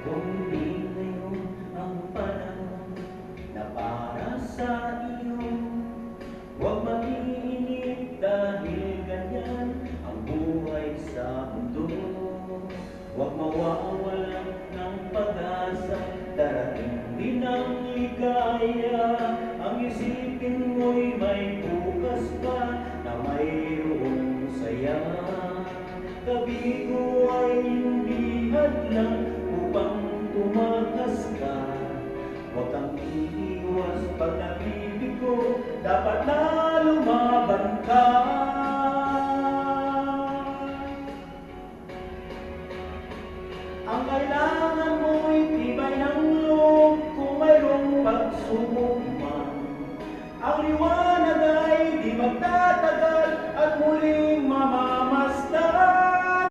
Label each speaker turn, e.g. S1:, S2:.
S1: Kung di ngayon ang panahon na para sa iyo, huwag mag-iinip dahil ganyan ang buhay sa mundo. Huwag mawawalan ng pag-asa, darating din ang ligaya. Ang isipin mo'y may bukas pa na mayroong saya. Tabi ko ay hindi hadlang upang tumakas ka. Huwag kang iiwas pag nag-ibig ko, dapat na lumaban ka. Ang kailangan mo'y tibay ng loob kung mayroong pagsubok man. Ang liwanag